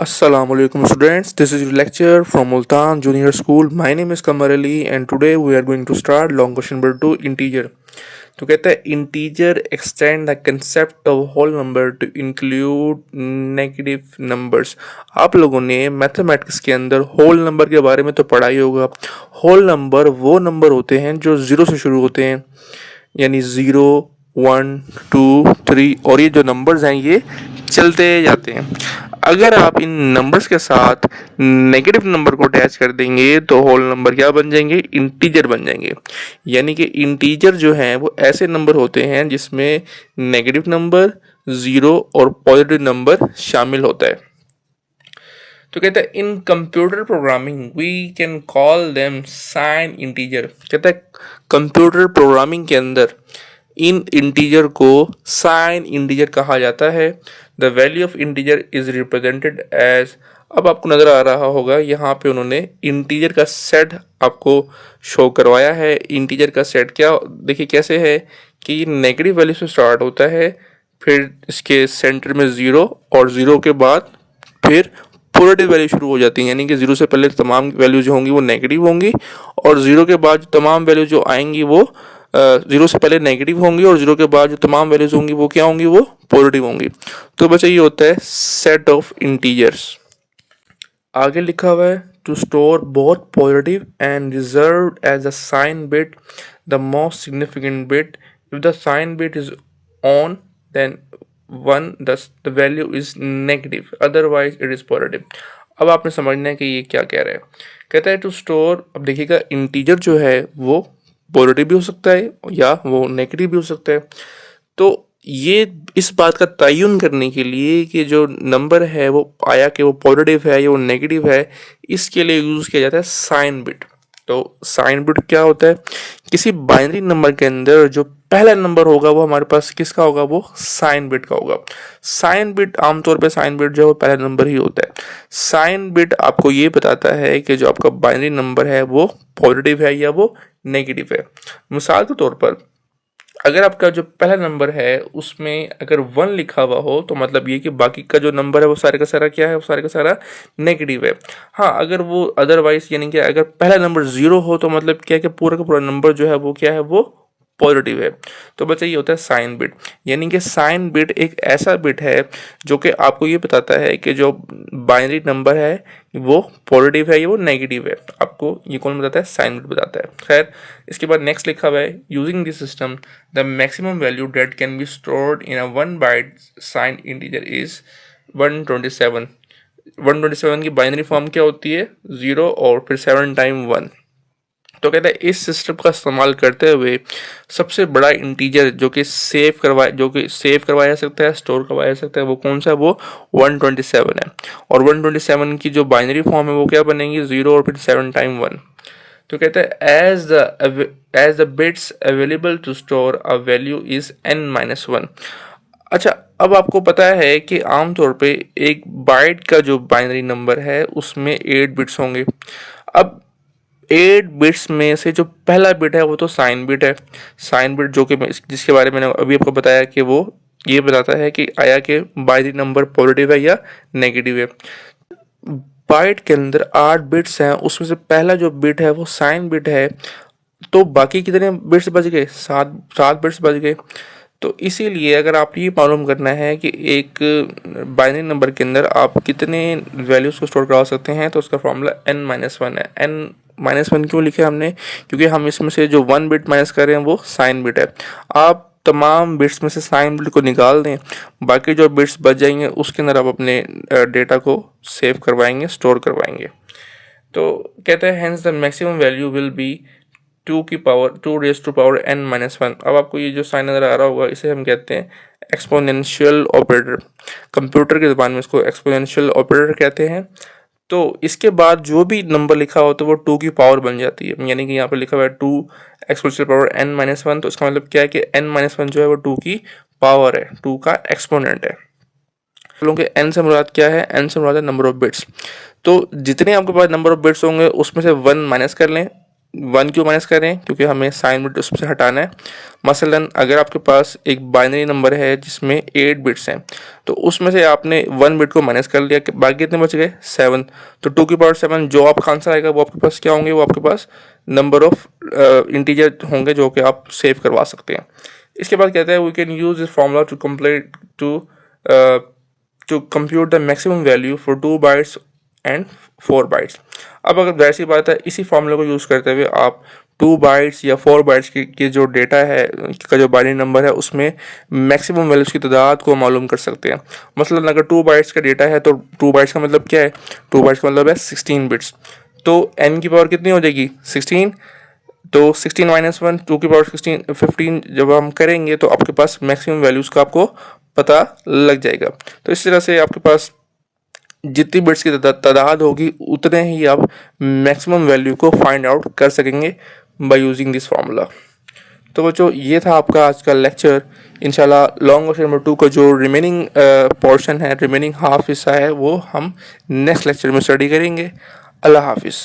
Assalamualaikum students, this is your lecture from Multan Junior School. My name is Kamar Ali and today we are going to start long question number 2 integer. तो कहता है integer extend the concept of whole number to include negative numbers. आप लोगों ने mathematics के अंदर whole number के बारे में तो पढ़ा ही होगा। होल नंबर वो नंबर होते हैं जो ज़ीरो से शुरू होते हैं, यानी 0 1 2 3 और ये जो नंबर्स हैं ये चलते जाते हैं। अगर आप इन नंबर्स के साथ नेगेटिव नंबर को अटैच कर देंगे तो होल नंबर क्या बन जाएंगे, इंटीजर बन जाएंगे। यानी कि इंटीजर जो हैं वो ऐसे नंबर होते हैं जिसमें नेगेटिव नंबर, ज़ीरो और पॉजिटिव नंबर शामिल होता है। तो कहता है in computer programming we can call them sign integer. कहता है कंप्यूटर प्रोग्रामिंग के अंदर इन इंटीजर को साइन इंटीजर कहा जाता है। The value of integer is represented as, अब आपको नज़र आ रहा होगा यहाँ पे उन्होंने इंटीजर का सेट आपको शो करवाया है। इंटीजर का सेट क्या, देखिए कैसे है कि नेगेटिव वैल्यू से स्टार्ट होता है, फिर इसके सेंटर में ज़ीरो और ज़ीरो के बाद फिर पॉजिटिव वैल्यू शुरू हो जाती है। यानी कि ज़ीरो से पहले तमाम वैल्यू जो होंगी वो नेगेटिव होंगी और ज़ीरो के बाद तमाम वैल्यू जो आएंगी वो ज़ीरो से पहले नेगेटिव होंगी और ज़ीरो के बाद जो तमाम वैल्यूज होंगी वो क्या होंगी, वो पॉजिटिव होंगी। तो बच्चा ये होता है सेट ऑफ इंटीजर्स। आगे लिखा हुआ है to store both positive and reserve as a sign bit the most significant bit. If the sign bit is on then one does the value is negative, otherwise it is positive. अब आपने समझना है कि ये क्या कह रहा है। कहता है टू स्टोर, अब देखिएगा इंटीजर जो है वो पॉजिटिव भी हो सकता है या वो नेगेटिव भी हो सकता है। तो ये इस बात का तयन करने के लिए कि जो नंबर है वो आया कि वो पॉजिटिव है या वो नेगेटिव है, इसके लिए यूज़ किया जाता है साइन बिट। तो साइन बिट क्या होता है, किसी बाइनरी नंबर के अंदर जो पहला नंबर होगा वो हमारे पास किसका होगा, वो साइन बिट का होगा। साइन बिट आमतौर पे साइन बिट जो है वो पहला नंबर ही होता है। साइन बिट आपको ये बताता है कि जो आपका बाइनरी नंबर है वो पॉजिटिव है या वो नेगेटिव है। मिसाल के तौर पर अगर आपका जो पहला नंबर है उसमें अगर वन लिखा हुआ हो तो मतलब ये कि बाकी का जो नंबर है वो सारे का सारा क्या है, वो सारे का सारा नेगेटिव है। हाँ, अगर वो अदरवाइज यानी कि अगर पहला नंबर ज़ीरो हो तो मतलब क्या है कि पूरा का पूरा नंबर जो है वो क्या है, वो पॉजिटिव है। तो बच्चा ये होता है साइन बिट। यानी कि साइन बिट एक ऐसा बिट है जो कि आपको ये बताता है कि जो बाइनरी नंबर है वो पॉजिटिव है या वो नेगेटिव है। आपको ये कौन बताता है, साइन बिट बताता है। खैर, इसके बाद नेक्स्ट लिखा हुआ है using this system the maximum value that can be stored in a 1 byte sign integer is 127। 127 की बाइनरी फॉर्म क्या होती है, ज़ीरो और फिर 7 टाइम 1। तो कहते हैं इस सिस्टम का इस्तेमाल करते हुए सबसे बड़ा इंटीजर जो कि सेव करवाया जा सकता है, स्टोर करवाया जा सकता है, वो कौन सा है, वो 127 है। और 127 की जो बाइनरी फॉर्म है वो क्या बनेगी, ज़ीरो और फिर 7 टाइम 1। तो कहते हैं as the bits available to store a value is n-1। अच्छा, अब आपको पता है कि आमतौर पे एक बाइट का जो बाइनरी नंबर है उसमें 8 बिट्स होंगे। अब 8 बिट्स में से जो पहला बिट है वो तो साइन बिट है। साइन बिट जो कि जिसके बारे में मैंने अभी आपको बताया कि वो ये बताता है कि आया कि बाइनरी नंबर पॉजिटिव है या नेगेटिव है। बाइट के अंदर 8 बिट्स हैं, उसमें से पहला जो बिट है वो साइन बिट है। तो बाकी कितने बिट्स बच गए, सात सात बिट्स बच गए। तो इसीलिए अगर आप ये मालूम करना है कि एक बाइनरी नंबर के अंदर आप कितने वैल्यूज़ को स्टोर करा सकते हैं तो उसका फॉर्मूला n-1 है। n-1 क्यों लिखे हमने, क्योंकि हम इसमें से जो 1 बिट माइनस कर रहे हैं वो साइन बिट है। आप तमाम बिट्स में से साइन बिट को निकाल दें, बाकी जो बिट्स बच जाएंगे उसके अंदर आप अपने डेटा को सेव करवाएंगे, स्टोर करवाएंगे। तो कहते हैं hence the maximum value will be 2 raise to power n-1। अब आपको ये जो साइन नज़र आ रहा होगा इसे हम कहते हैं एक्सपोनेंशियल ऑपरेटर। कंप्यूटर की ज़बान में इसको एक्सपोनेंशियल ऑपरेटर कहते हैं। तो इसके बाद जो भी नंबर लिखा हो तो वो 2 की पावर बन जाती है। यानी कि यहाँ पर लिखा हुआ है 2 एक्सपोनेंशियल पावर n-1, तो इसका मतलब क्या है कि n-1 जो है वो 2 की पावर है, 2 का एक्सपोनेंट है। क्योंकि n से मुराद क्या है, n से मुराद है नंबर ऑफ बिट्स। तो जितने आपके पास नंबर ऑफ बिट्स होंगे उसमें से 1 माइनस कर लें, 1 क्यों माइनस कर रहे हैं, क्योंकि हमें साइन बिट उससे हटाना है। मसलन अगर आपके पास एक बाइनरी नंबर है जिसमें 8 बिट्स हैं, तो उसमें से आपने 1 बिट को माइनस कर लिया, बाकी कितने बच गए 7। तो 2 की पावर 7 जो आपका आंसर आएगा वो आपके पास क्या होंगे, वो आपके पास नंबर ऑफ इंटीजर होंगे जो कि आप सेव करवा सकते हैं। इसके बाद कहते हैं we can use this formula to complete to compute the maximum value for 2 bytes and 4 bytes. अब अगर वैसी बात है, इसी फॉर्मूले को यूज़ करते हुए आप 2 बाइट्स या 4 बाइट्स की जो डेटा है का जो बाइनरी नंबर है उसमें मैक्सिमम वैल्यूज़ की तादाद को मालूम कर सकते हैं। मसलन अगर 2 बाइट्स का डेटा है तो 2 बाइट्स का मतलब क्या है, 2 बाइट्स का मतलब है 16 बिट्स। तो n की पावर कितनी हो जाएगी 16। तो 16 माइनस 1 2 की पावर 16 15 जब हम करेंगे तो आपके पास मैक्सिमम वैल्यूज़ का आपको पता लग जाएगा। तो इस तरह से आपके पास जितनी बिट्स की तादाद होगी उतने ही आप मैक्सिमम वैल्यू को फाइंड आउट कर सकेंगे बाय यूजिंग दिस फार्मूला। तो बच्चों ये था आपका आज का लेक्चर। इंशाल्लाह लॉन्ग क्वेश्चन नंबर 2 का जो रिमेनिंग पोर्शन है, रिमेनिंग हाफ हिस्सा है, वो हम नेक्स्ट लेक्चर में स्टडी करेंगे। अल्लाह हाफिज़।